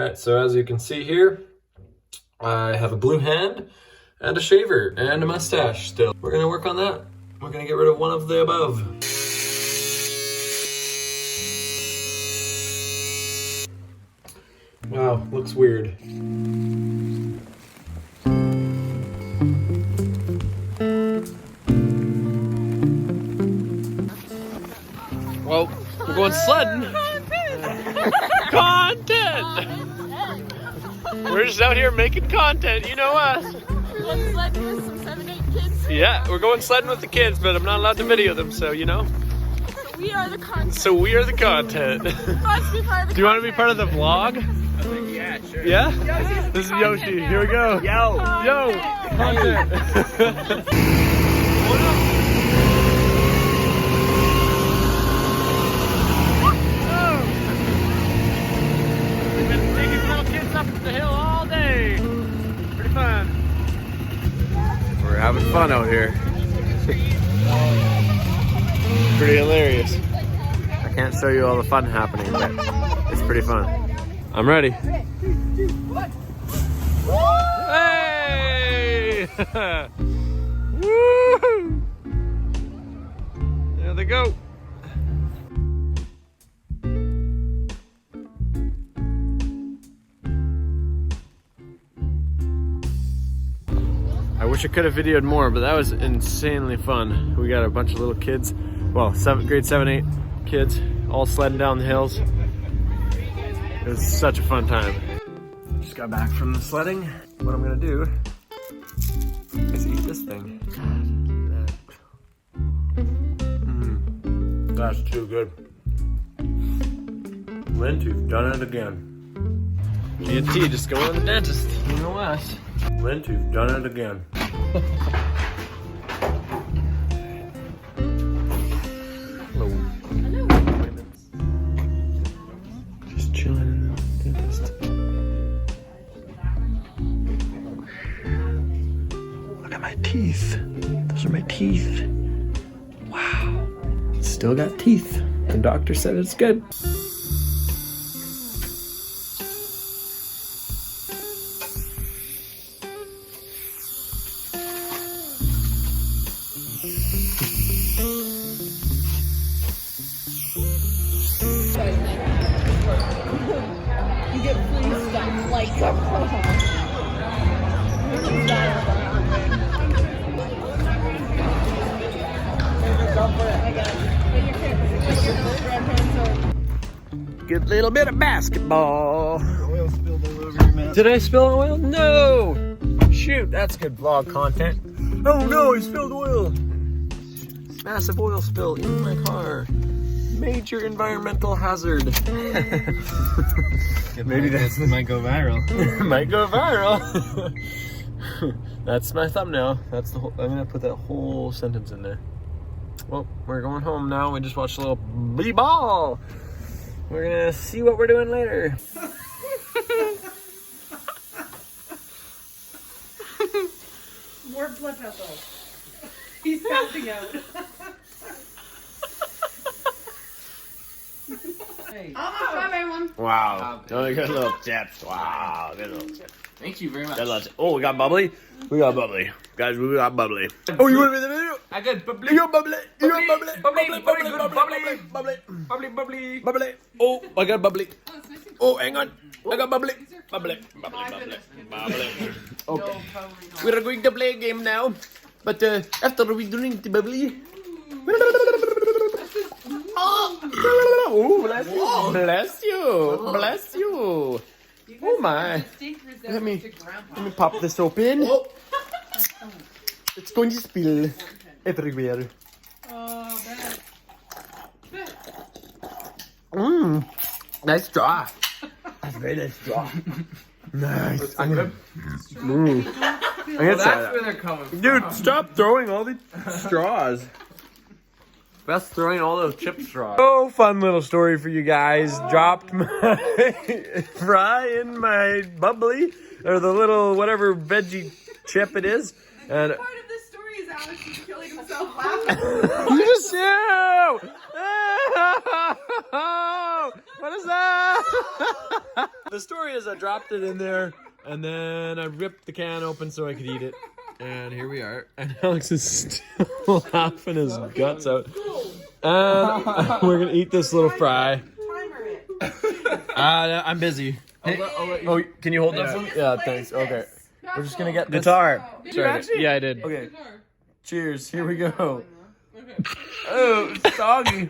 Alright, so as you can see here, I have a blue hand and a shaver and a mustache still. We're gonna work on that. We're gonna get rid of one of the above. Wow, looks weird. Well, we're going sledding. Content! We're just out here making content, you know us. We're going sledding with some 7, 8 kids. Yeah, we're going sledding with the kids, but I'm not allowed to video them, so you know. So we are the content. So we are the content. Let's be part of the Do you want to be part of the vlog? I think, yeah, sure. Yeah? This is Yoshi. Here we go. Yo! Yo! Content! We've been taking little kids up the hill all day. Pretty fun. We're having fun out here. Pretty hilarious. I can't show you all the fun happening, but it's pretty fun. I'm ready. Hey! Woo! There they go. I wish I could have videoed more, but that was insanely fun. We got a bunch of little kids, well, grade 7, 8 kids, all sledding down the hills. It was such a fun time. Just got back from the sledding. What I'm gonna do is eat this thing. That's too good. Lynn, you've done it again. GNT, just going to the dentist. You know us. Lynn, you've done it again. Hello. Just chilling in the dentist. Look at my teeth. Those are my teeth. Wow. Still got teeth. The doctor said it's good. You get free stuff like Good little bit of basketball. Did I spill oil? No! Shoot, that's good vlog content. Oh no, I spilled oil! Massive oil spill in my car. Major environmental hazard. Maybe that might go viral. Might go viral. That's my thumbnail. That's the whole, I'm gonna put that whole sentence in there. Well, we're going home now. We just watched a little b-ball. We're gonna see what we're doing later. More blood vessels. He's passing out. Hey. Bye, everyone. Wow. Oh, good little tips. Wow, good little tips. Thank you very much. Good little tips. Oh, we got bubbly. We got bubbly. Guys, we got bubbly. Oh, you want to be in the video? I got bubbly. You got bubbly. You got bubbly. Bubbly, bubbly, good, bubbly. Bubbly. Bubbly, bubbly. Bubbly. Oh, I got bubbly. Oh, hang on. I got bubbly. Bubbly. Bubbly, bubbly. Bubbly. Okay. We're going to play a game now. But after we drink the bubbly. Oh, bless you. Bless you. Bless you. Oh my. Let me pop this open. It's going to spill everywhere. Mmm. Nice straw. That's very nice straw. Nice. I'm gonna. Well, that's where they're coming from. Dude, stop throwing all the straws. Best throwing all those chip straws. Oh, fun little story for you guys. Dropped my fry in my bubbly, or the little whatever veggie chip it is. And Part of this story is Alex is killing himself laughing. you just What is that? The story is I dropped it in there, and then I ripped the can open so I could eat it. And here we are. And Alex is still laughing his guts out. And we're going to eat this little fry. I'm busy. Oh, can you hold this one? Yeah, thanks. Okay. We're just going to get guitar. Sorry. Yeah, I did. Okay. Cheers. Here we go. Oh, it's soggy.